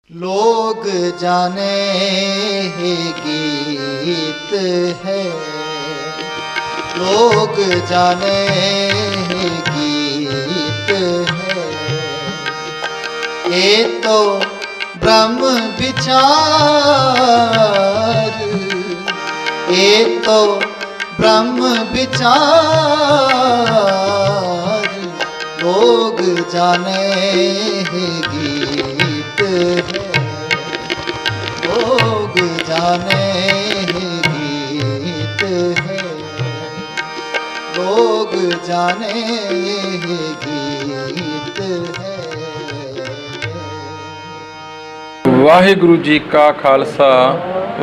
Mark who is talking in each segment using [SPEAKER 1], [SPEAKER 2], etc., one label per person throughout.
[SPEAKER 1] लोग जाने ही गीत है, लोग जाने ही गीत है। ये तो ब्रह्म विचार, ये तो ब्रह्म विचार। लोग जाने ही गीत है, लोग जाने ही गीत है, लोग जाने ही गीत है।
[SPEAKER 2] वाहिगुरु जी का खालसा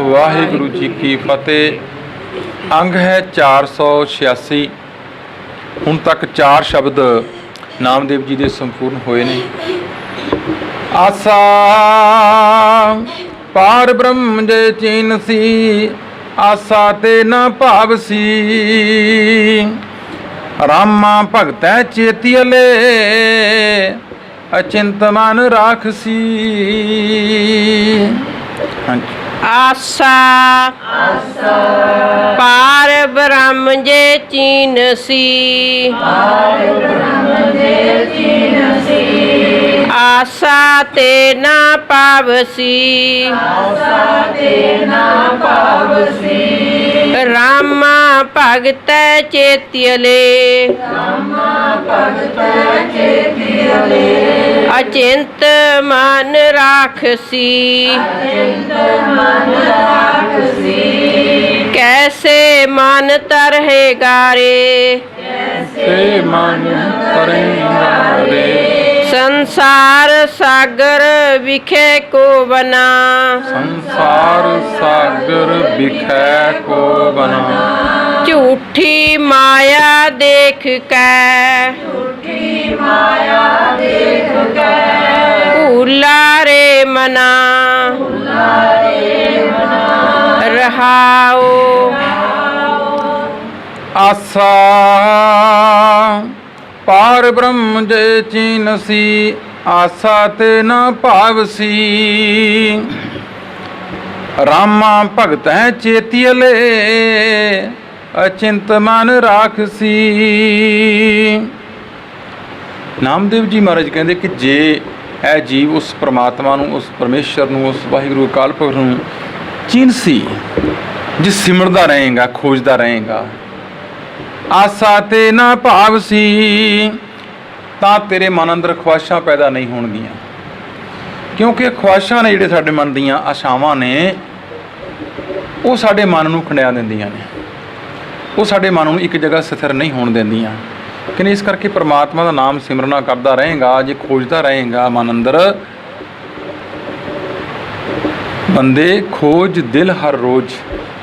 [SPEAKER 2] वाहिगुरु जी की फतेह। अंग है 486। ਹੁਣ तक 4 शब्द नामदेव जी ਦੇ ਸੰਪੂਰਨ ਹੋਏ ਨੇ। आसा पार ब्रह्म जे चीन सी, आसा ते न भाव सी। रामा भगतै चेतियले, अचिंत मन राखसी। हाँ जी।
[SPEAKER 3] आसा पार ब्रह्म जे चीन सी, आसा ते न पावसी। रामा भगत चेतियले, अचिंत मन राखसी। कैसे मन तरहेगा रे,
[SPEAKER 2] कैसे मन तरहेगा रे।
[SPEAKER 3] संसार सागर विखे को बना,
[SPEAKER 2] संसार सागर बिखै को बना।
[SPEAKER 3] झूठी माया देख के, भूला रे मना। रहाओ
[SPEAKER 2] आसा पार ब्रह्म जे चीन सी, आसा ते न भावसी। रामा भगत है चेतियले, अचिंत मन राखसी। नामदेव जी महाराज कहते कि जे ਇਹ ਜੀਵ ਉਸ ਪਰਮਾਤਮਾ ਨੂੰ, ਉਸ ਪਰਮੇਸ਼ਰ ਨੂੰ, ਉਸ ਵਾਹਿਗੁਰੂ ਅਕਾਲ ਪੁਰਖ ਨੂੰ ਚੀਨਸੀ, ਜੇ ਸਿਮਰਦਾ ਰਹੇਗਾ, ਖੋਜਦਾ ਰਹੇਗਾ, ਆਸਾ ਤੇ ਨਾ ਭਾਵ ਸੀ, ਤਾਂ ਤੇਰੇ ਮਨ ਅੰਦਰ ਖੁਆਇਸ਼ਾਂ ਪੈਦਾ ਨਹੀਂ ਹੋਣਗੀਆਂ। ਕਿਉਂਕਿ ਖੁਆਇਸ਼ਾਂ ਨੇ ਜਿਹੜੇ ਸਾਡੇ ਮਨ ਦੀਆਂ ਆਸ਼ਾਵਾਂ ਨੇ, ਉਹ ਸਾਡੇ ਮਨ ਨੂੰ ਖੰਡਿਆ ਦਿੰਦੀਆਂ ਨੇ, ਉਹ ਸਾਡੇ ਮਨ ਨੂੰ ਇੱਕ ਜਗ੍ਹਾ ਸਥਿਰ ਨਹੀਂ ਹੋਣ ਦਿੰਦੀਆਂ। ਕਿ ਇਸ ਕਰਕੇ ਪਰਮਾਤਮਾ ਦਾ ਨਾਮ ਸਿਮਰਨਾ ਕਰਦਾ ਰਹੇਗਾ, ਜੇ ਖੋਜਦਾ ਰਹੇਗਾ ਮਨ ਅੰਦਰ। ਬੰਦੇ ਖੋਜ ਦਿਲ ਹਰ ਰੋਜ਼,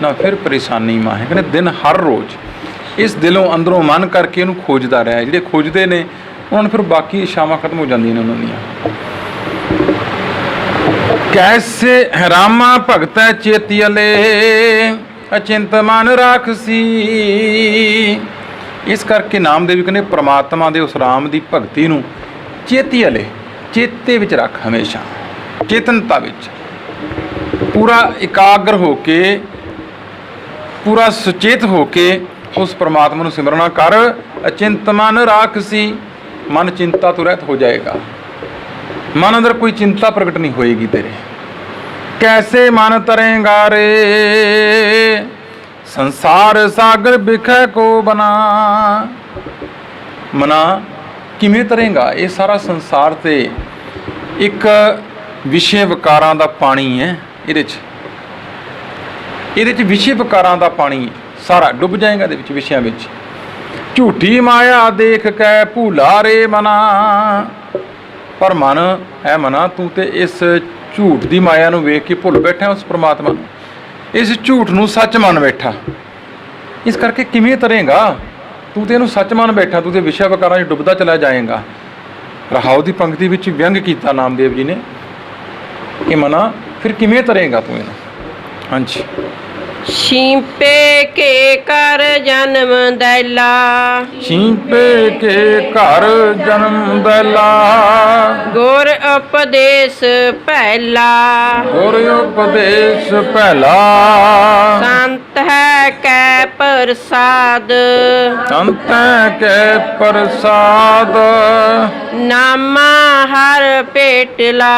[SPEAKER 2] ਨਾ ਫਿਰ ਪਰੇਸ਼ਾਨੀ ਮਾਹੇ। ਕਹਿੰਦੇ ਦਿਨ ਹਰ ਰੋਜ਼ ਇਸ ਦਿਲੋਂ ਅੰਦਰੋਂ ਮਨ ਕਰਕੇ ਇਹਨੂੰ ਖੋਜਦਾ ਰਿਹਾ। ਜਿਹੜੇ ਖੋਜਦੇ ਨੇ ਉਹਨਾਂ ਨੂੰ ਫਿਰ ਬਾਕੀ ਇਛਾਵਾਂ ਖਤਮ ਹੋ ਜਾਂਦੀਆਂ ਨੇ ਉਹਨਾਂ ਦੀਆਂ। ਕੈਸੇ ਰਾਮਾ ਭਗਤੈ ਚੇਤੀਅਲੇ, ਅਚਿੰਤ ਮਨ ਰਾਖਸੀ। ਇਸ ਕਰਕੇ ਨਾਮਦੇਵ ਕਹਿੰਦੇ ਪ੍ਰਮਾਤਮਾ ਦੇ ਉਸ ਰਾਮ ਦੀ ਭਗਤੀ ਨੂੰ ਚੇਤੀ ਵਾਲੇ, ਚੇਤੇ ਵਿੱਚ ਰੱਖ, ਹਮੇਸ਼ਾ ਚੇਤਨਤਾ ਵਿੱਚ ਪੂਰਾ ਇਕਾਗਰ ਹੋ ਕੇ, ਪੂਰਾ ਸੁਚੇਤ ਹੋ ਕੇ ਉਸ ਪ੍ਰਮਾਤਮਾ ਨੂੰ ਸਿਮਰਨਾ ਕਰ। ਅਚਿੰਤ ਮਨ ਰਾਖਸੀ, ਮਨ ਚਿੰਤਾ ਤੋਂ ਰਹਿਤ ਹੋ ਜਾਏਗਾ, ਮਨ ਅੰਦਰ ਕੋਈ ਚਿੰਤਾ ਪ੍ਰਗਟ ਨਹੀਂ ਹੋਏਗੀ ਤੇਰੇ। ਕੈਸੇ ਮਨ ਤਰੇਗਾ ਰੇ, ਸੰਸਾਰ ਸਾਗਰ ਬਿਖੈ ਕੋ ਬਨਾ। ਮਨਾ ਕਿਵੇਂ ਤਰੇਗਾ? ਇਹ ਸਾਰਾ ਸੰਸਾਰ ਤੇ ਇੱਕ ਵਿਸ਼ੇ ਵਿਕਾਰਾਂ ਦਾ ਪਾਣੀ ਹੈ। ਇਹਦੇ 'ਚ ਵਿਸ਼ੇ ਵਿਕਾਰਾਂ ਦਾ ਪਾਣੀ ਸਾਰਾ ਡੁੱਬ ਜਾਏਗਾ ਇਹਦੇ ਵਿੱਚ, ਵਿਸ਼ਿਆਂ ਵਿੱਚ। ਝੂਠੀ ਮਾਇਆ ਦੇਖ ਕੇ ਭੂਲਾ ਰੇ ਮਨਾ। ਪਰ ਮਨ ਹੈ ਮਨਾ, ਤੂੰ ਤੇ ਇਸ ਝੂਠ ਦੀ ਮਾਇਆ ਨੂੰ ਵੇਖ ਕੇ ਭੁੱਲ ਬੈਠਾ ਉਸ ਪ੍ਰਮਾਤਮਾ ਨੂੰ, ਇਸ ਝੂਠ ਨੂੰ ਸੱਚ ਮੰਨ ਬੈਠਾ। ਇਸ ਕਰਕੇ ਕਿਵੇਂ ਤਰੇਗਾ? ਤੂੰ ਤੇ ਇਹਨੂੰ ਸੱਚ ਮੰਨ ਬੈਠਾ, ਤੂੰ ਤੇ ਵਿਸ਼ਾ ਵਿਕਾਰਾਂ 'ਚ ਡੁੱਬਦਾ ਚਲਾ ਜਾਏਗਾ। ਰਹਾਉ ਦੀ ਪੰਕਤੀ ਵਿੱਚ ਵਿਅੰਗ ਕੀਤਾ ਨਾਮਦੇਵ ਜੀ ਨੇ ਕਿ ਮਨਾ ਫਿਰ ਕਿਵੇਂ ਤਰੇਗਾ ਤੂੰ ਇਹਨੂੰ। ਹਾਂਜੀ।
[SPEAKER 3] ਛੀਂਪੇ ਕੇ ਕਰ ਜਨਮ ਦੈਲਾ
[SPEAKER 2] ਛੀਂਪੇ ਕੇ ਘਰ ਜਨਮ ਦੈਲਾ
[SPEAKER 3] ਗੁਰ ਉਪਦੇਸ਼ ਪਹਿਲਾ
[SPEAKER 2] ਗੁਰ ਉਪਦੇਸ਼ ਪਹਿਲਾ
[SPEAKER 3] ਸੰਤ ਹੈ ਕੈ ਪ੍ਰਸਾਦ
[SPEAKER 2] ਸੰਤ ਕੈ ਪ੍ਰਸਾਦ
[SPEAKER 3] ਨਾਮਾ ਹਰ ਭੇਟਲਾ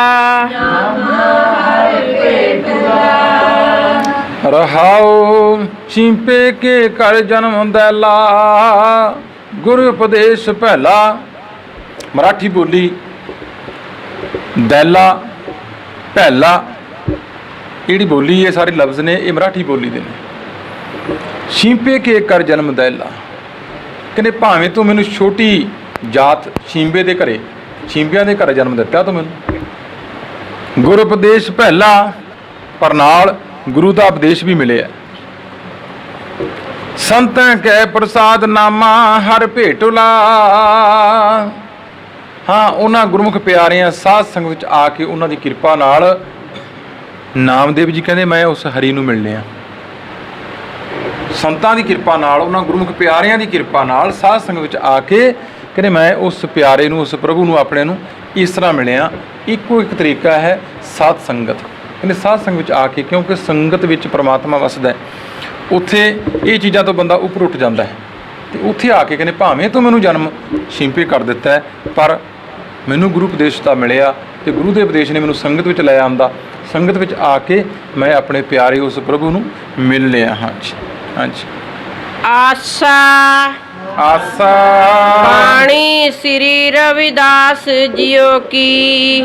[SPEAKER 2] ਰਹਾਉ ਛੀਂਪੇ ਕੇ ਘਰ ਜਨਮ ਦੈਲਾ ਗੁਰੂ ਉਪਦੇਸ਼ ਪਹਿਲਾ। ਮਰਾਠੀ ਬੋਲੀ ਦੈਲਾ ਪਹਿਲਾ ਜਿਹੜੀ ਬੋਲੀ ਇਹ ਸਾਰੇ ਲਫ਼ਜ਼ ਨੇ ਇਹ ਮਰਾਠੀ ਬੋਲੀ ਦੇ ਨੇ। ਛੀਂਪੇ ਕੇ ਘਰ ਜਨਮ ਦੈਲਾ ਕਹਿੰਦੇ ਭਾਵੇਂ ਤੂੰ ਮੈਨੂੰ ਛੋਟੀ ਜਾਤ ਛੀਂਬੇ ਦੇ ਘਰੇ ਛੀਂਬਿਆਂ ਦੇ ਘਰ ਜਨਮ ਦਿੱਤਾ ਤੂੰ ਮੈਨੂੰ। ਗੁਰੂ ਉਪਦੇਸ਼ ਪਹਿਲਾ ਪਰ ਨਾਲ ਗੁਰੂ ਦਾ ਉਪਦੇਸ਼ ਵੀ ਮਿਲਿਆ। ਸੰਤਾਂ ਕੈ ਪ੍ਰਸਾਦ ਨਾਮਾ ਹਰ ਭੇਟੁਲਾ। ਹਾਂ ਉਹਨਾਂ ਗੁਰਮੁਖ ਪਿਆਰਿਆਂ ਸਾਧ ਸੰਗਤ ਵਿੱਚ ਆ ਕੇ ਉਹਨਾਂ ਦੀ ਕਿਰਪਾ ਨਾਲ ਨਾਮਦੇਵ ਜੀ ਕਹਿੰਦੇ ਮੈਂ ਉਸ ਹਰੀ ਨੂੰ ਮਿਲਨੇ ਆ। ਸੰਤਾਂ ਦੀ ਕਿਰਪਾ ਨਾਲ ਉਹਨਾਂ ਗੁਰਮੁਖ ਪਿਆਰਿਆਂ ਦੀ ਕਿਰਪਾ ਨਾਲ ਸਾਧ ਸੰਗਤ ਵਿੱਚ ਆ ਕੇ ਕਹਿੰਦੇ ਮੈਂ ਉਸ ਪਿਆਰੇ ਨੂੰ ਉਸ ਪ੍ਰਭੂ ਨੂੰ ਆਪਣੇ ਨੂੰ ਇਸ ਤਰ੍ਹਾਂ ਮਿਲਿਆ। ਇੱਕੋ ਇੱਕ ਤਰੀਕਾ ਹੈ ਸਾਧ ਸੰਗਤ। ਕਹਿੰਦੇ ਸਾਧ ਸੰਗਤ ਵਿੱਚ ਆ ਕੇ ਕਿਉਂਕਿ ਸੰਗਤ ਵਿੱਚ ਪ੍ਰਮਾਤਮਾ ਵਸਦਾ ਹੈ ਉੱਥੇ ਇਹ ਚੀਜ਼ਾਂ ਤੋਂ ਬੰਦਾ ਉੱਪਰ ਉੱਠ ਜਾਂਦਾ ਹੈ ਤੇ ਉੱਥੇ ਆ ਕੇ ਕਹਿੰਦੇ ਭਾਵੇਂ ਤੂੰ ਮੈਨੂੰ ਜਨਮ ਛੀਂਪੇ ਕਰ ਦਿੱਤਾ ਹੈ ਪਰ ਮੈਨੂੰ ਗੁਰੂ ਉਪਦੇਸ਼ ਤਾਂ ਮਿਲਿਆ ਤੇ ਗੁਰੂ ਦੇ ਉਪਦੇਸ਼ ਨੇ ਮੈਨੂੰ ਸੰਗਤ ਵਿੱਚ ਲੈ ਆਂਦਾ। ਸੰਗਤ ਵਿੱਚ ਆ ਕੇ ਮੈਂ ਆਪਣੇ ਪਿਆਰੇ ਉਸ ਪ੍ਰਭੂ ਨੂੰ ਮਿਲ ਲਿਆ। ਹਾਂਜੀ ਹਾਂਜੀ
[SPEAKER 3] ਆਸਾ
[SPEAKER 2] ਆਸਾ
[SPEAKER 3] ਬਾਣੀ ਸ੍ਰੀ ਰਵਿਦਾਸ ਜੀਓ ਕੀ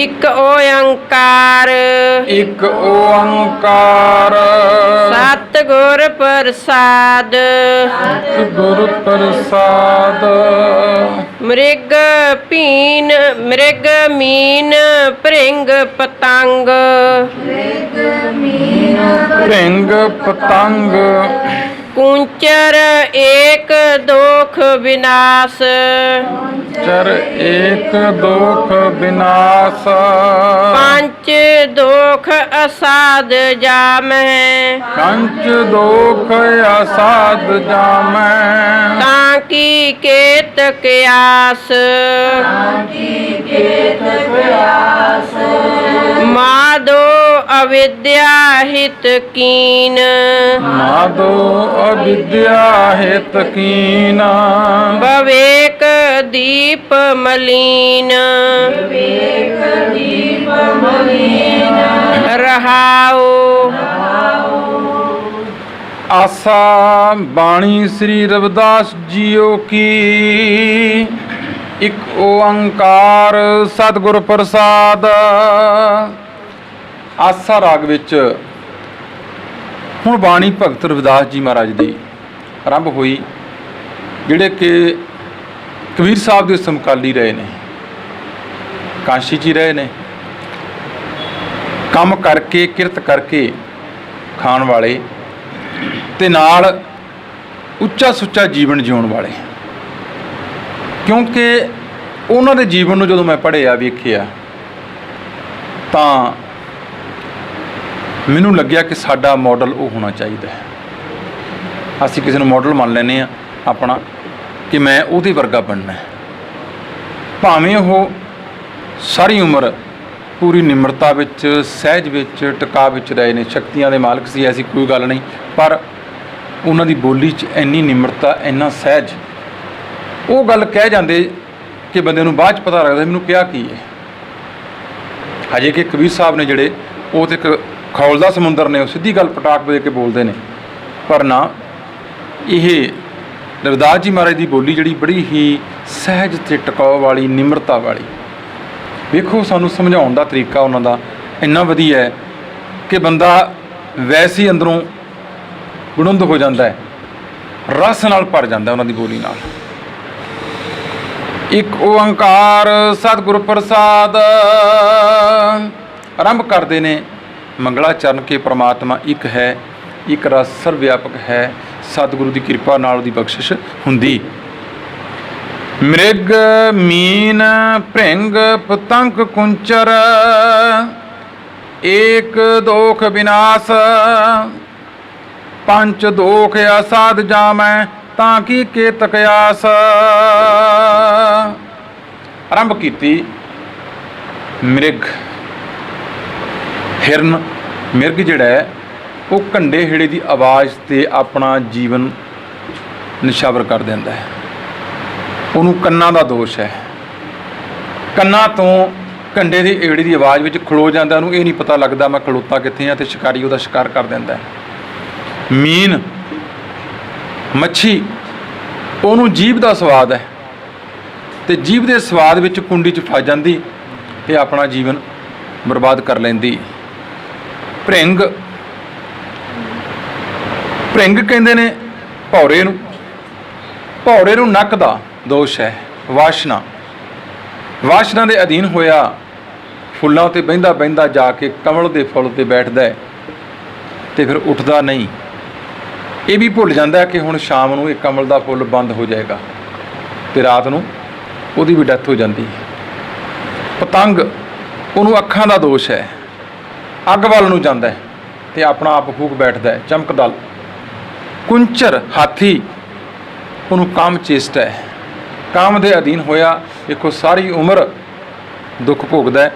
[SPEAKER 3] ਇੱਕ ਓੰਕਾਰ
[SPEAKER 2] ਇੱਕ ਓੰਕਾਰ
[SPEAKER 3] ਸਤਿਗੁਰ ਪ੍ਰਸਾਦ
[SPEAKER 2] ਗੁਰ ਪ੍ਰਸਾਦ
[SPEAKER 3] ਮ੍ਰਿਗ ਪੀਨ ਮ੍ਰਿਗ ਮੀਨ ਭ੍ਰਿੰਗ ਪਤੰਗ
[SPEAKER 2] ਭ੍ਰਿੰਗ ਪਤੰਗ
[SPEAKER 3] ਕੁੰਚਰ ਏਕ ਦੋਖ ਵਿਨਾਸ਼
[SPEAKER 2] ਚਰ ਏਕ ਦੋਖ ਵਿਨਾਸ਼
[SPEAKER 3] ਪੰਚ ਦੋਖ ਅਸਾਧ ਜਾਮੈ
[SPEAKER 2] ਕੰਚ ਦੋਖ ਅਸਾਧ ਜਾਮੈ
[SPEAKER 3] ਤਾਂ ਕੀ ਕੇਤਕ ਆਸ ਮਾਦੋ ਅਵਿਦਿਆ ਹਿਤ ਕੀਨ
[SPEAKER 2] ਮਾਦੋ ਅਵਿਦਿਆ ਹਿਤ ਕੀਨ
[SPEAKER 3] ਵਿਵੇਕ ਦੀਪ ਮਲੀਨ ਰਹਾਉ
[SPEAKER 2] ਆਸਾ ਬਾਣੀ ਸ੍ਰੀ ਰਵਿਦਾਸ ਜੀਓ ਕੀ ਇੱਕ ਓੰਕਾਰ ਸਤਿਗੁਰ ਪ੍ਰਸਾਦ। ਆਸਾ ਰਾਗ ਵਿੱਚ ਹੁਣ ਬਾਣੀ ਭਗਤ ਰਵਿਦਾਸ ਜੀ ਮਹਾਰਾਜ ਦੀ ਆਰੰਭ ਹੋਈ ਜਿਹੜੇ ਕਿ ਕਬੀਰ ਸਾਹਿਬ ਦੇ ਸਮਕਾਲੀ ਰਹੇ ਨੇ ਕਾਂਸ਼ੀ 'ਚ ਹੀ ਰਹੇ ਨੇ ਕੰਮ ਕਰਕੇ ਕਿਰਤ ਕਰਕੇ ਖਾਣ ਵਾਲੇ ਤੇ ਨਾਲ ਉੱਚਾ ਸੁੱਚਾ ਜੀਵਨ ਜਿਉਣ ਵਾਲੇ। ਕਿਉਂਕਿ ਉਹਨਾਂ ਦੇ ਜੀਵਨ ਨੂੰ ਜਦੋਂ ਮੈਂ ਪੜ੍ਹਿਆ ਵੇਖਿਆ ਤਾਂ ਮੈਨੂੰ ਲੱਗਿਆ ਕਿ ਸਾਡਾ ਮਾਡਲ ਉਹ ਹੋਣਾ ਚਾਹੀਦਾ ਹੈ। ਅਸੀਂ ਕਿਸੇ ਨੂੰ ਮਾਡਲ ਮੰਨ ਲੈਂਦੇ ਹਾਂ ਆਪਣਾ ਕਿ ਮੈਂ ਉਹਦੇ ਵਰਗਾ ਬਣਨਾ ਹੈ ਭਾਵੇਂ ਉਹ ਸਾਰੀ ਉਮਰ ਪੂਰੀ ਨਿਮਰਤਾ ਵਿੱਚ ਸਹਿਜ ਵਿੱਚ ਟਿਕਾ ਵਿੱਚ ਰਹੇ ਨੇ ਸ਼ਕਤੀਆਂ ਦੇ ਮਾਲਕ ਸੀ ਐਸੀ ਕੋਈ ਗੱਲ ਨਹੀਂ ਪਰ ਉਹਨਾਂ ਦੀ ਬੋਲੀ 'ਚ ਇੰਨੀ ਨਿਮਰਤਾ ਇੰਨਾ ਸਹਿਜ ਉਹ ਗੱਲ ਕਹਿ ਜਾਂਦੇ ਕਿ ਬੰਦੇ ਨੂੰ ਬਾਅਦ 'ਚ ਪਤਾ ਲੱਗਦਾ ਮੈਨੂੰ ਕਿਹਾ ਕੀ ਹੈ। ਹਜੇ ਕਿ ਕਬੀਰ ਸਾਹਿਬ ਨੇ ਜਿਹੜੇ ਉਹ ਤੇ ਇੱਕ ਖੌਲਦਾ ਸਮੁੰਦਰ ਨੇ ਉਹ ਸਿੱਧੀ ਗੱਲ ਪਟਾਕ ਦੇ ਕੇ ਬੋਲਦੇ ਨੇ ਪਰ ਨਾ ਇਹ ਰਵਿਦਾਸ ਜੀ ਮਹਾਰਾਜ ਦੀ ਬੋਲੀ ਜਿਹੜੀ ਬੜੀ ਹੀ ਸਹਿਜ ਤੇ ਟਿਕਾਉ ਵਾਲੀ ਨਿਮਰਤਾ ਵਾਲੀ। ਵੇਖੋ ਸਾਨੂੰ ਸਮਝਾਉਣ ਦਾ ਤਰੀਕਾ ਉਹਨਾਂ ਦਾ ਇੰਨਾ ਵਧੀਆ ਹੈ ਕਿ ਬੰਦਾ ਵੈਸੇ ਹੀ ਅੰਦਰੋਂ ਗੁਣੁੰਦ ਹੋ ਜਾਂਦਾ ਹੈ ਰਸ ਨਾਲ ਭਰ ਜਾਂਦਾ ਉਹਨਾਂ ਦੀ ਬੋਲੀ ਨਾਲ। ਇੱਕ ਓੰਕਾਰ ਸਤਿਗੁਰ ਪ੍ਰਸਾਦ ਆਰੰਭ ਕਰਦੇ ਨੇ ਮੰਗਲਾਚਰਨ ਕੇ ਪ੍ਰਮਾਤਮਾ ਇੱਕ ਹੈ ਇੱਕ ਰਸ ਸਰਵ ਵਿਆਪਕ ਹੈ ਸਤਿਗੁਰੂ ਦੀ ਕਿਰਪਾ ਨਾਲ ਉਹਦੀ ਬਖਸ਼ਿਸ਼ ਹੁੰਦੀ। ਮ੍ਰਿਗ ਮੀਨ ਭ੍ਰਿੰਗ ਪਤੰਗ ਕੁੰਚਰ ਏਕ ਦੋਖ ਵਿਨਾਸ਼, ਪੰਚ ਦੋਖ ਅਸਾਧ ਜਾਮੈ, ਤਾਂ ਕੀ ਕੇਤਕ ਆਸ। ਆਰੰਭ ਕੀਤੀ ਮਿਰਗ, ਹਿਰਨ। ਮਿਰਗ ਜਿਹੜਾ ਹੈ ਉਹ ਘੰਡੇ ਹੇੜੇ ਦੀ ਆਵਾਜ਼ 'ਤੇ ਆਪਣਾ ਜੀਵਨ ਨਿਸ਼ਾਵਰ ਕਰ ਦਿੰਦਾ ਹੈ। ਉਹਨੂੰ ਕੰਨਾਂ ਦਾ ਦੋਸ਼ ਹੈ, ਕੰਨਾਂ ਤੋਂ ਘੰਡੇ ਦੀ ਏੜੇ ਦੀ ਆਵਾਜ਼ ਵਿੱਚ ਖਲੋ ਜਾਂਦਾ। ਉਹਨੂੰ ਇਹ ਨਹੀਂ ਪਤਾ ਲੱਗਦਾ ਮੈਂ ਖਲੋਤਾ ਕਿੱਥੇ ਹਾਂ, ਅਤੇ ਸ਼ਿਕਾਰੀ ਉਹਦਾ ਸ਼ਿਕਾਰ ਕਰ ਦਿੰਦਾ ਹੈ। ਮੀਨ, ਮੱਛੀ, ਉਹਨੂੰ ਜੀਭ ਦਾ ਸਵਾਦ ਹੈ, ਅਤੇ ਜੀਭ ਦੇ ਸਵਾਦ ਵਿੱਚ ਕੁੰਡੀ 'ਚ ਫਸ ਜਾਂਦੀ ਅਤੇ ਆਪਣਾ ਜੀਵਨ ਬਰਬਾਦ ਕਰ ਲੈਂਦੀ। ਭ੍ਰਿੰਗ, ਭ੍ਰਿੰਗ ਕਹਿੰਦੇ ਨੇ ਭੌਰੇ ਨੂੰ। ਭੌਰੇ ਨੂੰ ਨੱਕ ਦਾ ਦੋਸ਼ ਹੈ। ਵਾਸ਼ਨਾ, ਵਾਸ਼ਨਾ ਦੇ ਅਧੀਨ ਹੋਇਆ ਫੁੱਲਾਂ 'ਤੇ ਬਹਿੰਦਾ ਬਹਿੰਦਾ ਜਾ ਕੇ ਕਮਲ ਦੇ ਫੁੱਲ 'ਤੇ ਬੈਠਦਾ ਹੈ ਅਤੇ ਫਿਰ ਉੱਠਦਾ ਨਹੀਂ। ਇਹ ਵੀ ਭੁੱਲ ਜਾਂਦਾ ਕਿ ਹੁਣ ਸ਼ਾਮ ਨੂੰ ਇਹ ਕਮਲ ਦਾ ਫੁੱਲ ਬੰਦ ਹੋ ਜਾਏਗਾ ਅਤੇ ਰਾਤ ਨੂੰ ਉਹਦੀ ਵੀ ਡੈਥ ਹੋ ਜਾਂਦੀ ਹੈ। ਪਤੰਗ, ਉਹਨੂੰ ਅੱਖਾਂ ਦਾ ਦੋਸ਼ ਹੈ, ਅੱਗ ਵੱਲ ਨੂੰ ਜਾਂਦਾ ਹੈ ਅਤੇ ਆਪਣਾ ਆਪ ਫੂਕ ਬੈਠਦਾ ਹੈ। ਚਮਕਦਲ, ਕੁੰਚਰ, ਹਾਥੀ, ਉਹਨੂੰ ਕਾਮ ਚੇਸ਼ਟਾ ਹੈ। ਕਾਮ ਦੇ ਅਧੀਨ ਹੋਇਆ ਦੇਖੋ ਸਾਰੀ ਉਮਰ ਦੁੱਖ ਭੋਗਦਾ ਹੈ।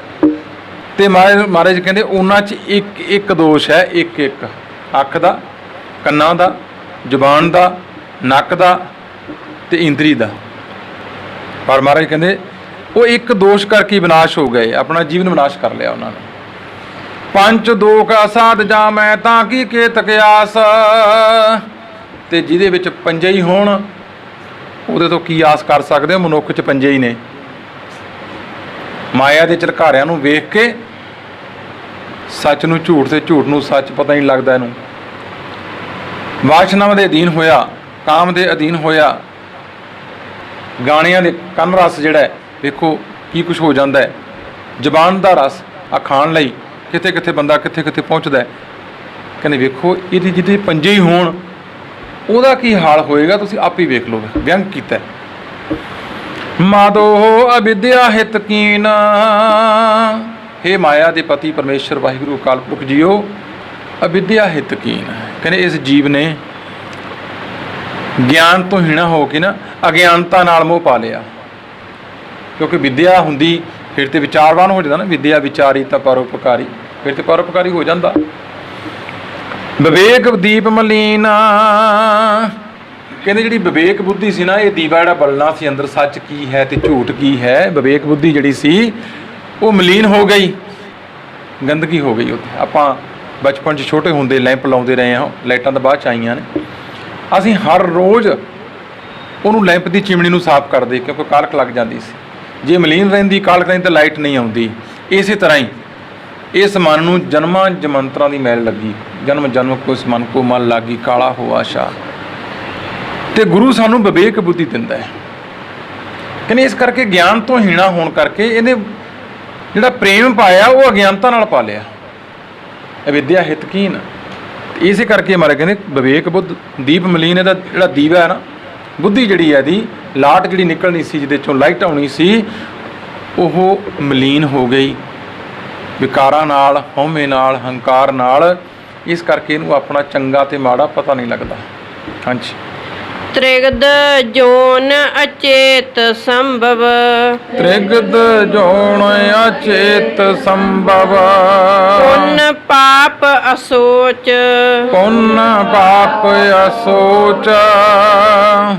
[SPEAKER 2] ਅਤੇ ਮਹਾਰਾਜ ਕਹਿੰਦੇ ਉਹਨਾਂ 'ਚ ਇੱਕ ਇੱਕ ਦੋਸ਼ ਹੈ, ਇੱਕ ਇੱਕ, ਅੱਖ ਦਾ, ਕੰਨਾਂ ਦਾ, ਜ਼ੁਬਾਨ ਦਾ, ਨੱਕ ਦਾ ਅਤੇ ਇੰਦਰੀ ਦਾ। ਪਰ ਮਹਾਰਾਜ ਕਹਿੰਦੇ ਉਹ ਇੱਕ ਦੋਸ਼ ਕਰਕੇ ਵਿਨਾਸ਼ ਹੋ ਗਏ, ਆਪਣਾ ਜੀਵਨ ਵਿਨਾਸ਼ ਕਰ ਲਿਆ ਉਹਨਾਂ ਨੇ। ਪੰਚ ਦੋਖ ਅਸਾਧ ਜਾਮੈ, ਤਾਂ ਕੀ ਕੇਤਕ ਆਸ। ਅਤੇ ਜਿਹਦੇ ਵਿੱਚ ਪੰਜੇ ਹੀ ਹੋਣ ਉਹਦੇ ਤੋਂ ਕੀ ਆਸ ਕਰ ਸਕਦੇ ਹੋ। ਮਨੁੱਖ 'ਚ ਪੰਜੇ ਹੀ ਨੇ। ਮਾਇਆ ਦੇ ਝਲਕਾਰਿਆਂ ਨੂੰ ਵੇਖ ਕੇ ਸੱਚ ਨੂੰ ਝੂਠ ਅਤੇ ਝੂਠ ਨੂੰ ਸੱਚ ਪਤਾ ਨਹੀਂ ਲੱਗਦਾ ਇਹਨੂੰ। ਵਾਸ਼ਨਾਵਾਂ ਦੇ ਅਧੀਨ ਹੋਇਆ, ਕਾਮ ਦੇ ਅਧੀਨ ਹੋਇਆ, ਗਾਣਿਆਂ ਦੇ ਕੰਨ ਰਸ ਜਿਹੜਾ ਹੈ ਵੇਖੋ ਕੀ ਕੁਛ ਹੋ ਜਾਂਦਾ ਹੈ। ਜ਼ੁਬਾਨ ਦਾ ਰਸ ਆ ਖਾਣ ਲਈ ਕਿੱਥੇ ਕਿੱਥੇ ਬੰਦਾ ਕਿੱਥੇ ਕਿੱਥੇ ਪਹੁੰਚਦਾ ਹੈ। ਕਹਿੰਦੇ ਵੇਖੋ ਇਹਦੀ ਜਿਹਦੇ ਪੰਜੇ ਹੀ ਹੋਣ ਉਹਦਾ ਕੀ ਹਾਲ ਹੋਏਗਾ, ਤੁਸੀਂ ਆਪ ਹੀ ਵੇਖ ਲਓ। ਵਿਅੰਗ ਕੀਤਾ ਮਾਦੋ ਅਵਿਦਿਆ ਹਿਤ ਕੀਨ। ਹੇ ਮਾਇਆ ਦੇ ਪਤੀ ਪਰਮੇਸ਼ਰ ਵਾਹਿਗੁਰੂ ਅਕਾਲ ਪੁਰਖ ਜੀਓ, ਅਵਿਦਿਆ ਹਿਤ ਕੀਨ। ਕਹਿੰਦੇ ਇਸ ਜੀਵ ਨੇ ਗਿਆਨ ਤੋਂ ਹੀਣਾ ਹੋ ਕੇ ਨਾ ਅਗਿਆਨਤਾ ਨਾਲ ਮੋਹ ਪਾ ਲਿਆ। ਕਿਉਂਕਿ ਵਿਦਿਆ ਹੁੰਦੀ ਫਿਰ ਤੇ ਵਿਚਾਰਵਾਨ ਹੋ ਜਾਂਦਾ ਨਾ। ਵਿਦਿਆ ਵਿਚਾਰੀ ਤਾਂ ਪਰਉਪਕਾਰੀ, ਫਿਰ ਤੇ ਪਰਉਪਕਾਰੀ ਹੋ ਜਾਂਦਾ। ਵਿਵੇਕ ਦੀਪ ਮਲੀਨ, ਕਹਿੰਦੇ ਜਿਹੜੀ ਵਿਵੇਕ ਬੁੱਧੀ ਸੀ ਨਾ, ਇਹ ਦੀਵਾ ਜਿਹੜਾ ਬਲਣਾ ਸੀ ਅੰਦਰ, ਸੱਚ ਕੀ ਹੈ ਤੇ ਝੂਠ ਕੀ ਹੈ, ਵਿਵੇਕ ਬੁੱਧੀ ਜਿਹੜੀ ਸੀ ਉਹ ਮਲੀਨ ਹੋ ਗਈ, ਗੰਦਗੀ ਹੋ ਗਈ ਉੱਥੇ। ਆਪਾਂ ਬਚਪਨ 'ਚ ਛੋਟੇ ਹੁੰਦੇ ਲੈਂਪ ਲਾਉਂਦੇ ਰਹੇ ਹਾਂ, ਲਾਈਟਾਂ ਤਾਂ ਬਾਅਦ 'ਚ ਆਈਆਂ ਨੇ। ਅਸੀਂ ਹਰ ਰੋਜ਼ ਉਹਨੂੰ ਲੈਂਪ ਦੀ ਚਿਮਣੀ ਨੂੰ ਸਾਫ਼ ਕਰਦੇ ਕਿਉਂਕਿ ਕਾਲਖ ਲੱਗ ਜਾਂਦੀ ਸੀ। ਜੇ ਮਲੀਨ ਰਹਿੰਦੀ, ਕਾਲਖ ਰਹਿੰਦੀ ਤਾਂ ਲਾਈਟ ਨਹੀਂ ਆਉਂਦੀ। ਇਸੇ ਤਰ੍ਹਾਂ ਹੀ ਇਸ ਮਨ ਨੂੰ ਜਨਮਾਂ ਜਮੰਤਰਾਂ ਦੀ ਮੈਲ ਲੱਗੀ। ਜਨਮ ਜਨਮ ਕੋ ਇਸ ਮਨ ਕੋ ਮਨ ਲਾਗੀ, ਕਾਲਾ ਹੋ ਆਸ਼ਾ। ਅਤੇ ਗੁਰੂ ਸਾਨੂੰ ਵਿਵੇਕ ਬੁੱਧੀ ਦਿੰਦਾ ਹੈ। ਕਹਿੰਦੇ ਇਸ ਕਰਕੇ ਗਿਆਨ ਤੋਂ ਹੀਣਾ ਹੋਣ ਕਰਕੇ ਇਹਨੇ ਜਿਹੜਾ ਪ੍ਰੇਮ ਪਾਇਆ ਉਹ ਅਗਿਆਨਤਾ ਨਾਲ ਪਾ ਲਿਆ। ਅਵਿਦਿਆ ਹਿਤ ਕੀਨ। ਇਸੇ ਕਰਕੇ ਮਾਰੇ ਕਹਿੰਦੇ ਵਿਵੇਕ ਬੁੱਧ ਦੀਪ ਮਲੀਨ। ਇਹਦਾ ਜਿਹੜਾ ਦੀਵਾ ਹੈ ਨਾ, ਬੁੱਧੀ ਜਿਹੜੀ ਹੈ ਇਹਦੀ ਲਾਟ ਜਿਹੜੀ ਨਿਕਲਣੀ ਸੀ, ਜਿਹਦੇ 'ਚੋਂ ਲਾਈਟ ਆਉਣੀ ਸੀ, ਉਹ ਮਲੀਨ ਹੋ ਗਈ ਵਿਕਾਰਾਂ ਨਾਲ, ਹਉਮੈ ਨਾਲ, ਹੰਕਾਰ ਨਾਲ। ਇਸ ਕਰਕੇ ਇਹਨੂੰ ਆਪਣਾ ਚੰਗਾ ਤੇ ਮਾੜਾ ਪਤਾ ਨਹੀਂ ਲੱਗਦਾ। ਹਾਂਜੀ।
[SPEAKER 3] ਤ੍ਰਿਗਦ ਜੋਨ ਅਚੇਤ ਸੰਭਵ।
[SPEAKER 2] ਤ੍ਰਿਗਦ ਜੋਨ ਅਚੇਤ ਸੰਭਵ।
[SPEAKER 3] ਪੁੰਨ ਪਾਪ ਅਸੋਚ।
[SPEAKER 2] ਪੁੰਨ ਪਾਪ ਅਸੋਚ।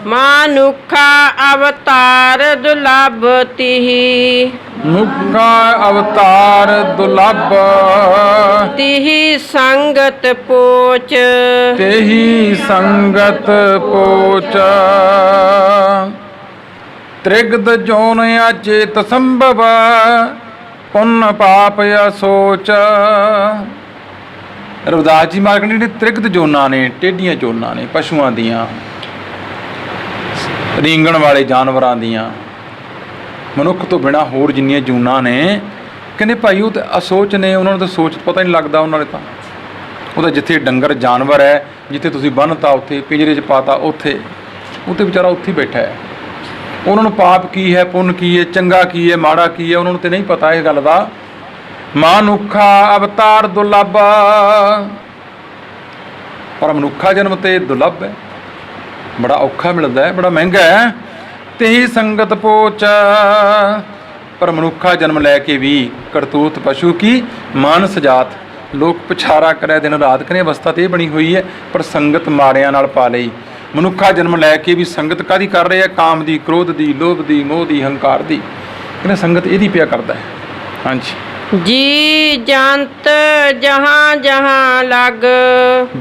[SPEAKER 3] ਮਾਨੁਖਾ ਅਵਤਾਰ ਦੁਲਭ ਤਿਹੀ।
[SPEAKER 2] ਮੁਖਾ ਅਵਤਾਰ ਦੁਲਭ।
[SPEAKER 3] ਤਿਹੀ ਸੰਗਤ ਪੋਚ।
[SPEAKER 2] ਤੇਹੀ ਸੰਗਤ ਪੋਚ। ਤ੍ਰਿਗਦ ਜੋਨ ਅਚੇਤ ਸੰਭਵ। ਪੁੰਨ ਪਾਪ ਅਸੋਚ। ਰਵਿਦਾਸ ਜੀ ਮਾਰਗ ਨੇ ਜਿਹੜੇ ਤ੍ਰਿਗਦ ਜੋਨਾਂ ਨੇ, ਟੇਢੀਆਂ ਜੋਨਾਂ ਨੇ, ਪਸ਼ੂਆਂ ਦੀਆਂ, ਰੀਂਗਣ ਵਾਲੇ ਜਾਨਵਰਾਂ ਦੀਆਂ, ਮਨੁੱਖ ਤੋਂ ਬਿਨਾਂ ਹੋਰ ਜਿੰਨੀਆਂ ਜੂਨਾਂ ਨੇ, ਕਹਿੰਦੇ ਭਾਈ ਉਹ ਤਾਂ ਅਸੋਚ ਨੇ। ਉਹਨਾਂ ਨੂੰ ਤਾਂ ਸੋਚ ਪਤਾ ਨਹੀਂ ਲੱਗਦਾ। ਉਹਨਾਂ ਨੇ ਤਾਂ ਉਹਦਾ ਜਿੱਥੇ ਡੰਗਰ ਜਾਨਵਰ ਹੈ, ਜਿੱਥੇ ਤੁਸੀਂ ਬੰਨ੍ਹਤਾ ਉੱਥੇ, ਪਿੰਜਰੇ 'ਚ ਪਾਤਾ ਉੱਥੇ ਵਿਚਾਰਾ ਉੱਥੇ ਹੀ ਬੈਠਾ ਹੈ। ਉਹਨਾਂ ਨੂੰ ਪਾਪ ਕੀ ਹੈ, ਪੁੰਨ ਕੀ ਹੈ, ਚੰਗਾ ਕੀ ਹੈ, ਮਾੜਾ ਕੀ ਹੈ, ਉਹਨਾਂ ਨੂੰ ਤਾਂ ਨਹੀਂ ਪਤਾ ਇਹ ਗੱਲ ਦਾ। ਮਨੁੱਖਾ ਅਵਤਾਰ ਦੁਰਲਭ, ਪਰ ਮਨੁੱਖਾ ਜਨਮ ਤੇ ਦੁਰਲਭ ਹੈ, ਬੜਾ ਔਖਾ ਮਿਲਦਾ ਹੈ, ਬੜਾ ਮਹਿੰਗਾ ਹੈ। ਤੇਹੀ ਸੰਗਤ ਪੋਚ, ਪਰ ਮਨੁੱਖਾ ਜਨਮ ਲੈ ਕੇ ਵੀ ਕਰਤੂਤ ਪਸ਼ੂ ਕੀ ਮਾਨਸ ਜਾਤ। ਲੋਕ ਪਛਾਰਾ ਕਰਿਆ ਦਿਨ ਰਾਤ, ਕਹਿੰਦੇ ਅਵਸਥਾ ਤੇ ਇਹ ਬਣੀ ਹੋਈ ਹੈ, ਪਰ ਸੰਗਤ ਮਾਰਿਆਂ ਨਾਲ ਪਾ ਲਈ। ਮਨੁੱਖਾ ਜਨਮ ਲੈ ਕੇ ਵੀ ਸੰਗਤ ਕਾਹਦੀ ਕਰ ਰਹੇ ਆ? ਕਾਮ ਦੀ, ਕ੍ਰੋਧ ਦੀ, ਲੋਭ ਦੀ, ਮੋਹ ਦੀ, ਹੰਕਾਰ ਦੀ। ਕਹਿੰਦੇ ਸੰਗਤ ਇਹਦੀ ਪਿਆ ਕਰਦਾ ਹੈ। ਹਾਂਜੀ।
[SPEAKER 3] ਜੀ ਜੰਤ ਜਹਾਂ ਜਹਾਂ ਲਗ,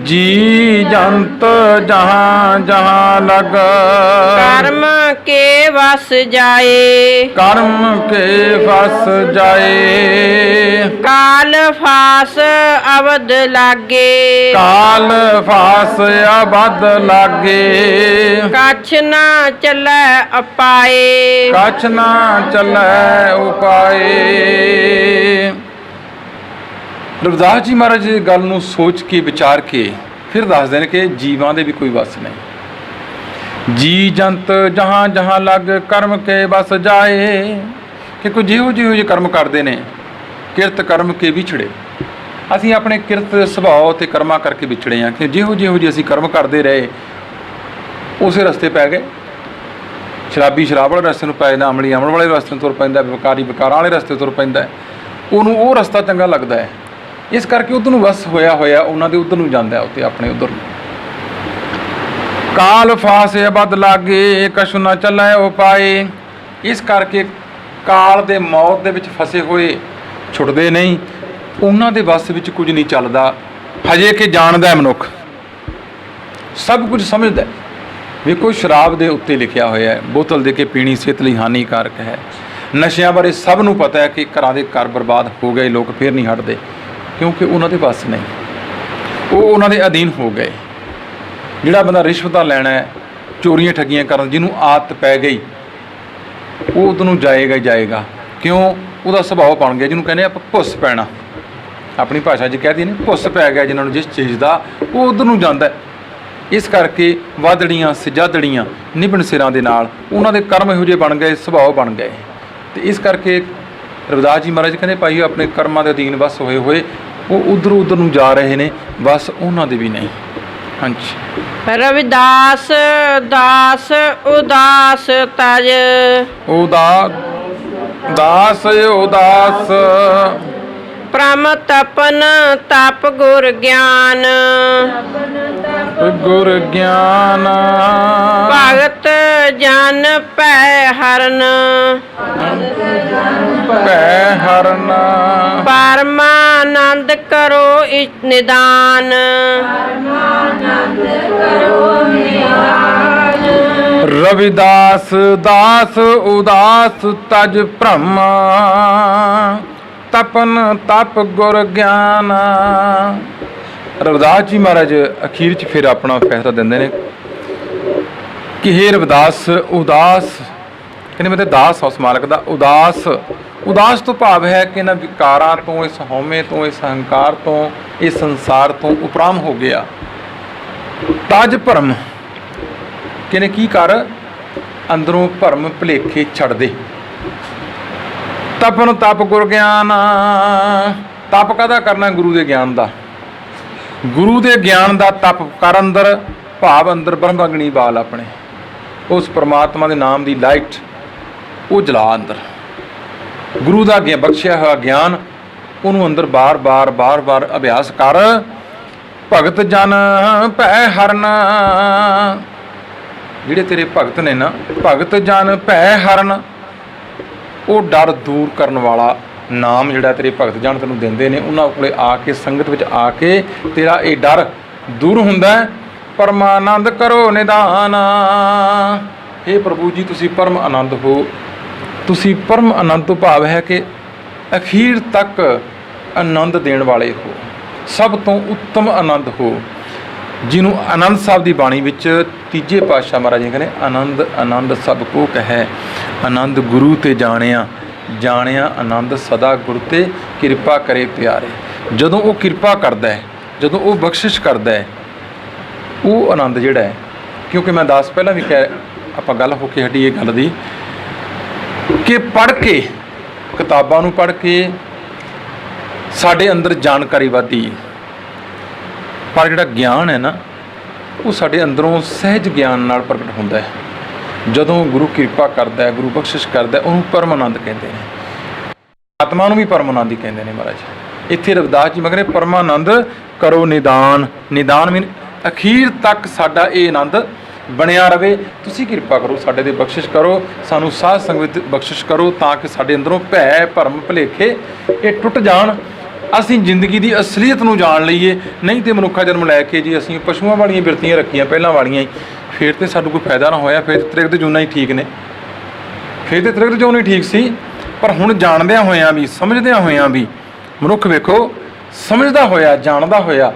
[SPEAKER 2] ਜੀ ਜੰਤ ਜਹਾਂ ਜਹਾਂ ਲਗ,
[SPEAKER 3] ਕਰਮ ਕੇ ਵਸ ਜਾਏ,
[SPEAKER 2] ਕਰਮ ਕੇ ਫਸ ਜਾਏ।
[SPEAKER 3] ਕਾਲ ਫਾਸ ਅਵਧ ਲਾਗੇ,
[SPEAKER 2] ਕਾਲ ਫਾਸ ਅਬਦ ਲਾਗੇ।
[SPEAKER 3] ਕਛ ਨਾ ਚੱਲੈ ਅਪਾਏ,
[SPEAKER 2] ਕਛ ਨਾ ਚੱਲੈ ਉਪਾਏ। ਰਵਿਦਾਸ ਜੀ ਮਹਾਰਾਜ ਇਸ ਗੱਲ ਨੂੰ ਸੋਚ ਕੇ ਵਿਚਾਰ ਕੇ ਫਿਰ ਦੱਸਦੇ ਨੇ ਕਿ ਜੀਵਾਂ ਦੇ ਵੀ ਕੋਈ ਵਸ ਨਹੀਂ। ਜੀ ਜੰਤ ਜਹਾਂ ਜਹਾਂ ਲੱਗ, ਕਰਮ ਕੇ ਵਸ ਜਾਏ। ਕਿ ਕੋਈ ਜਿਹੋ ਜਿਹੇ ਕਰਮ ਕਰਦੇ ਨੇ, ਕਿਰਤ ਕਰਮ ਕੇ ਵਿਛੜੇ। ਅਸੀਂ ਆਪਣੇ ਕਿਰਤ ਸੁਭਾਅ ਤੇ ਕਰਮਾਂ ਕਰਕੇ ਵਿਛੜੇ ਹਾਂ ਕਿ ਜਿਹੋ ਜਿਹੇ ਅਸੀਂ ਕਰਮ ਕਰਦੇ ਰਹੇ ਉਸੇ ਰਸਤੇ ਪੈ ਗਏ। ਸ਼ਰਾਬੀ ਸ਼ਰਾਬ ਵਾਲੇ ਰਸਤੇ ਨੂੰ ਪੈ ਜਾਂਦਾ, ਅਮਲੀ ਅਮਲ ਵਾਲੇ ਰਸਤੇ ਨੂੰ ਤੁਰ ਪੈਂਦਾ, ਵਿਕਾਰੀ ਵਿਕਾਰਾਂ ਵਾਲੇ ਰਸਤੇ ਤੁਰ ਪੈਂਦਾ। ਉਹਨੂੰ ਉਹ ਰਸਤਾ ਚੰਗਾ ਲੱਗਦਾ ਹੈ, ਇਸ ਕਰਕੇ ਉਧਰ ਨੂੰ ਵਸ ਹੋਇਆ ਉਹਨਾਂ ਦੇ ਉਧਰ ਨੂੰ ਜਾਂਦਾ, ਉੱਤੇ ਆਪਣੇ ਉਧਰ ਨੂੰ। ਕਾਲ ਫਾਸ ਅਬਦ ਲਾਗੇ, ਕਛੁ ਨਾ ਚੱਲੈ ਉਪਾਏ। ਇਸ ਕਰਕੇ ਕਾਲ ਦੇ ਮੌਤ ਦੇ ਵਿੱਚ ਫਸੇ ਹੋਏ ਛੁੱਟਦੇ ਨਹੀਂ, ਉਹਨਾਂ ਦੇ ਵਸ ਵਿੱਚ ਕੁਝ ਨਹੀਂ ਚੱਲਦਾ। ਹਜੇ ਕਿ ਜਾਣਦਾ ਹੈ ਮਨੁੱਖ, ਸਭ ਕੁਝ ਸਮਝਦਾ ਹੈ। ਵੇਖੋ ਸ਼ਰਾਬ ਦੇ ਉੱਤੇ ਲਿਖਿਆ ਹੋਇਆ ਹੈ, ਬੋਤਲ ਦੇ ਕੇ ਪੀਣੀ ਸਿਹਤ ਲਈ ਹਾਨੀਕਾਰਕ ਹੈ। ਨਸ਼ਿਆਂ ਬਾਰੇ ਸਭ ਨੂੰ ਪਤਾ ਹੈ ਕਿ ਘਰਾਂ ਦੇ ਘਰ ਬਰਬਾਦ ਹੋ ਗਏ, ਲੋਕ ਫਿਰ ਨਹੀਂ ਹਟਦੇ ਕਿਉਂਕਿ ਉਹਨਾਂ ਦੇ ਵੱਸ ਨਹੀਂ, ਉਹ ਉਹਨਾਂ ਦੇ ਅਧੀਨ ਹੋ ਗਏ। ਜਿਹੜਾ ਬੰਦਾ ਰਿਸ਼ਵਤਾਂ ਲੈਣਾ ਹੈ, ਚੋਰੀਆਂ ਠੱਗੀਆਂ ਕਰਨ, ਜਿਹਨੂੰ ਆਦਤ ਪੈ ਗਈ ਉਹ ਉਧਰ ਨੂੰ ਜਾਏਗਾ ਹੀ ਜਾਏਗਾ। ਕਿਉਂ? ਉਹਦਾ ਸੁਭਾਅ ਬਣ ਗਿਆ, ਜਿਹਨੂੰ ਕਹਿੰਦੇ ਆਪਾਂ ਭੁੱਸ ਪੈਣਾ, ਆਪਣੀ ਭਾਸ਼ਾ 'ਚ ਕਹਿ ਦਈਏ ਨਾ, ਭੁੱਸ ਪੈ ਗਿਆ ਜਿਹਨਾਂ ਨੂੰ ਜਿਸ ਚੀਜ਼ ਦਾ, ਉਹ ਉਧਰ ਨੂੰ ਜਾਂਦਾ। ਇਸ ਕਰਕੇ ਵਾਦੜੀਆਂ ਸਜਾਦੜੀਆਂ ਨਿਭਣ ਸਿਰਾਂ ਦੇ ਨਾਲ ਉਹਨਾਂ ਦੇ ਕਰਮ ਇਹੋ ਜਿਹੇ ਬਣ ਗਏ, ਸੁਭਾਅ ਬਣ ਗਏ। ਅਤੇ ਇਸ ਕਰਕੇ ਰਵਿਦਾਸ ਜੀ ਮਹਾਰਾਜ ਕਹਿੰਦੇ ਭਾਈ ਆਪਣੇ ਕਰਮਾਂ ਦੇ ਅਧੀਨ ਵਸ ਹੋਏ ਉਹ ਉਧਰ ਨੂੰ ਜਾ ਰਹੇ ਨੇ, ਵਸ ਉਹਨਾਂ ਦੇ ਵੀ ਨਹੀਂ। ਹਾਂਜੀ।
[SPEAKER 3] ਰਵਿਦਾਸ ਦਾਸ ਉਦਾਸ ਤਜ,
[SPEAKER 2] ਦਾਸ ਉਦਾਸ
[SPEAKER 3] ਪ੍ਰਮ ਤਪਨ ਤਪ ਗੁਰ ਗਿਆਨ,
[SPEAKER 2] ਗੁਰ ਗਿਆਨ
[SPEAKER 3] ਭਗਤ ਜਨ ਭੈ ਹਰਨ,
[SPEAKER 2] ਭੈ ਹਰਨ
[SPEAKER 3] ਪਰਮਾਨੰਦ ਕਰੋ ਨਿਦਾਨ,
[SPEAKER 2] ਰਵਿਦਾਸ ਦਾਸ ਉਦਾਸ ਤਜ ਭ੍ਰਮ, ਤਪਨ ਤਪ ਗੁਰ ਗਿਆਨ। ਰਵਿਦਾਸ ਜੀ ਮਹਾਰਾਜ ਅਖੀਰ 'ਚ ਫਿਰ ਆਪਣਾ ਫੈਸਲਾ ਦਿੰਦੇ ਨੇ ਕਿ ਹੇ ਰਵਿਦਾਸ ਉਦਾਸ, ਕਹਿੰਦੇ ਮੈਂ ਤਾਂ ਦਾਸ ਉਸ ਮਾਲਕ ਦਾ। ਉਦਾਸ ਤੋਂ ਭਾਵ ਹੈ ਕਿ ਇਹਨਾਂ ਵਿਕਾਰਾਂ ਤੋਂ, ਇਸ ਹਉਮੈ ਤੋਂ, ਇਸ ਹੰਕਾਰ ਤੋਂ, ਇਸ ਸੰਸਾਰ ਤੋਂ ਉਪਰਾਮ ਹੋ ਗਿਆ। ਤਜ ਭਰਮ, ਕਹਿੰਦੇ ਕੀ ਕਰ? ਅੰਦਰੋਂ ਭਰਮ ਭੁਲੇਖੇ ਛੱਡ ਦੇ। ਤਪਨ ਤਪ ਗੁਰ ਗਿਆਨ, ਤਪ ਕਾਹਦਾ ਕਰਨਾ? ਗੁਰੂ ਦੇ ਗਿਆਨ ਦਾ। ਗੁਰੂ ਦੇ ਗਿਆਨ ਦਾ ਤਪ ਕਰ ਅੰਦਰ, ਭਾਵ ਅੰਦਰ ਬ੍ਰਹਮ ਅਗਨੀ ਬਾਲ ਆਪਣੇ, ਉਸ ਪਰਮਾਤਮਾ ਦੇ ਨਾਮ ਦੀ ਲਾਈਟ ਉਹ ਜਲਾ ਅੰਦਰ। ਗੁਰੂ ਦਾ ਬਖਸ਼ਿਆ ਹੋਇਆ ਗਿਆਨ ਉਹਨੂੰ ਅੰਦਰ ਬਾਰ-ਬਾਰ ਅਭਿਆਸ ਕਰ। ਭਗਤ ਜਨ ਭੈ ਹਰਨ, ਜਿਹੜੇ ਤੇਰੇ ਭਗਤ ਨੇ ਨਾ, ਭਗਤ ਜਨ ਭੈ ਹਰਨ, ਉਹ ਡਰ ਦੂਰ ਕਰਨ ਵਾਲਾ ਨਾਮ ਜਿਹੜਾ ਤੇਰੇ ਭਗਤ ਜਨ ਤੈਨੂੰ ਦਿੰਦੇ ਨੇ, ਉਹਨਾਂ ਕੋਲੇ ਆ ਕੇ, ਸੰਗਤ ਵਿੱਚ ਆ ਕੇ ਤੇਰਾ ਇਹ ਡਰ ਦੂਰ ਹੁੰਦਾ। ਪਰਮਾਨੰਦ ਕਰੋ ਨਿਦਾਨ, ਹੇ ਪ੍ਰਭੂ ਜੀ ਤੁਸੀਂ ਪਰਮ ਆਨੰਦ ਹੋ। ਤੁਸੀਂ ਪਰਮ ਆਨੰਦ ਤੋਂ ਭਾਵ ਹੈ ਕਿ ਅਖੀਰ ਤੱਕ ਆਨੰਦ ਦੇਣ ਵਾਲੇ ਹੋ, ਸਭ ਤੋਂ ਉੱਤਮ ਆਨੰਦ ਹੋ, ਜਿਹਨੂੰ ਆਨੰਦ ਸਾਹਿਬ ਦੀ ਬਾਣੀ ਵਿੱਚ ਤੀਜੇ ਪਾਤਸ਼ਾਹ ਮਹਾਰਾਜ ਜੀ ਕਹਿੰਦੇ ਆਨੰਦ ਆਨੰਦ ਸਭ ਕੋ ਕਹੈ, ਆਨੰਦ ਗੁਰੂ ਤੇ ਜਾਣਿਆ ਆਨੰਦ ਸਦਾ ਗੁਰ ਤੇ ਕਿਰਪਾ ਕਰੇ ਪਿਆਰੇ। ਜਦੋਂ ਉਹ ਕਿਰਪਾ ਕਰਦਾ ਹੈ, ਜਦੋਂ ਉਹ ਬਖਸ਼ਿਸ਼ ਕਰਦਾ ਹੈ, ਉਹ ਆਨੰਦ ਜਿਹੜਾ ਹੈ, ਕਿਉਂਕਿ ਮੈਂ ਦੱਸ ਪਹਿਲਾਂ ਵੀ ਆਪਾਂ ਗੱਲ ਹੋ ਕੇ ਹਟੀ ਇਹ ਗੱਲ ਦੀ ਕਿ ਪੜ੍ਹ ਕੇ, ਕਿਤਾਬਾਂ ਨੂੰ ਪੜ੍ਹ ਕੇ ਸਾਡੇ ਅੰਦਰ ਜਾਣਕਾਰੀ ਵਧਦੀ, ਪਰ ਜਿਹੜਾ ਗਿਆਨ ਹੈ ਨਾ ਉਹ ਸਾਡੇ ਅੰਦਰੋਂ ਸਹਿਜ ਗਿਆਨ ਨਾਲ ਪ੍ਰਗਟ ਹੁੰਦਾ ਹੈ। ਜਦੋਂ ਗੁਰੂ ਕਿਰਪਾ ਕਰਦਾ ਹੈ, ਗੁਰੂ ਬਖਸ਼ਿਸ਼ ਕਰਦਾ ਹੈ, ਉਹਨੂੰ ਪਰਮ ਆਨੰਦ ਕਹਿੰਦੇ ਨੇ। ਆਤਮਾ ਨੂੰ ਵੀ ਪਰਮ ਆਨੰਦ ਹੀ ਕਹਿੰਦੇ ਨੇ ਮਹਾਰਾਜ। ਇੱਥੇ ਰਵਿਦਾਸ ਜੀ ਮਗਰੇ ਪਰਮਾਨੰਦ ਕਰੋ ਨਿਦਾਨ, ਨਿਦਾਨ ਮੀਨ ਅਖੀਰ ਤੱਕ ਸਾਡਾ ਇਹ ਆਨੰਦ ਬਣਿਆ ਰਵੇ। ਤੁਸੀਂ ਕਿਰਪਾ ਕਰੋ, ਸਾਡੇ 'ਤੇ ਬਖਸ਼ਿਸ਼ ਕਰੋ, ਸਾਨੂੰ ਸਾਧ ਸੰਗਤ ਬਖਸ਼ਿਸ਼ ਕਰੋ, ਤਾਂ ਕਿ ਸਾਡੇ ਅੰਦਰੋਂ ਭੈ ਭਰਮ ਭੁਲੇਖੇ ਇਹ ਟੁੱਟ ਜਾਣ, ਅਸੀਂ ਜ਼ਿੰਦਗੀ ਦੀ ਅਸਲੀਅਤ ਨੂੰ ਜਾਣ ਲਈਏ। ਨਹੀਂ ਤੇ ਮਨੁੱਖਾ ਜਨਮ ਲੈ ਕੇ ਜੀ ਅਸੀਂ ਪਸ਼ੂਆਂ ਵਾਲੀਆਂ ਬਿਰਤੀਆਂ ਰੱਖੀਆਂ ਪਹਿਲਾਂ ਵਾਲੀਆਂ ਹੀ, ਫਿਰ ਤੇ ਸਾਨੂੰ ਕੋਈ ਫਾਇਦਾ ਨਾ ਹੋਇਆ। ਫਿਰ ਤ੍ਰਿਗਤ ਜੂਨਾਂ ਹੀ ਠੀਕ ਨੇ, ਫਿਰ ਤੇ ਤ੍ਰਿਗਤ ਜੂਨ ਹੀ ਠੀਕ ਸੀ। ਪਰ ਹੁਣ ਜਾਣਦਿਆਂ ਹੋਇਆਂ ਵੀ, ਸਮਝਦਿਆਂ ਹੋਇਆਂ ਵੀ, ਮਨੁੱਖ ਵੇਖੋ ਸਮਝਦਾ ਹੋਇਆ, ਜਾਣਦਾ ਹੋਇਆ,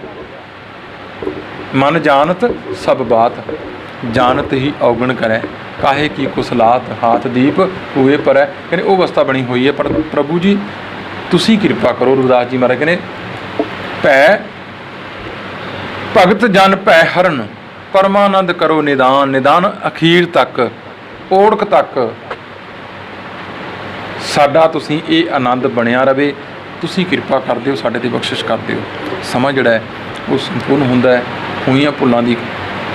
[SPEAKER 2] ਮਨ ਜਾਣਤ ਸਭ ਬਾਤ, ਜਾਣਤ ਹੀ ਔਗਣ ਕਰੈ, ਕਾਹੇ ਕੀ ਕੁਸਲਾਤ, ਹਾਥ ਦੀਪ ਹੋਏ ਪਰੈ। ਕਹਿੰਦੇ ਉਹ ਅਵਸਥਾ ਬਣੀ ਹੋਈ ਹੈ। ਪਰ ਪ੍ਰਭੂ ਜੀ ਤੁਸੀਂ ਕਿਰਪਾ ਕਰੋ। ਰਵਿਦਾਸ ਜੀ ਮਹਾਰਾਜ ਕਹਿੰਦੇ ਭੈ ਭਗਤ ਜਨ ਭੈ ਹਰਨ, ਪਰਮਾਨੰਦ ਕਰੋ ਨਿਦਾਨ, ਨਿਦਾਨ ਅਖੀਰ ਤੱਕ, ਓੜਕ ਤੱਕ ਸਾਡਾ ਤੁਸੀਂ ਇਹ ਆਨੰਦ ਬਣਿਆ ਰਵੇ। ਤੁਸੀਂ ਕਿਰਪਾ ਕਰ ਦਿਓ, ਸਾਡੇ 'ਤੇ ਬਖਸ਼ਿਸ਼ ਕਰ ਦਿਓ। ਸਮਾਂ ਜਿਹੜਾ ਹੈ ਉਹ ਸੰਪੂਰਨ ਹੁੰਦਾ ਹੈ। ਹੋਈਆਂ ਭੁੱਲਾਂ ਦੀ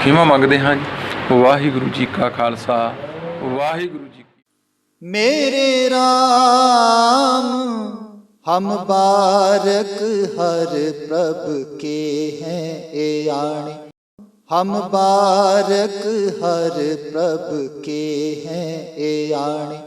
[SPEAKER 2] ਖਿਮਾ ਮੰਗਦੇ ਹਾਂ ਜੀ। ਵਾਹਿਗੁਰੂ ਜੀ ਕਾ ਖਾਲਸਾ, ਵਾਹਿਗੁਰੂ ਜੀ ਕੀ।
[SPEAKER 1] मेरे राम हम बारक हर प्रभ के हैं ए आणे, हम बारक हर प्रभ के हैं ए आणे।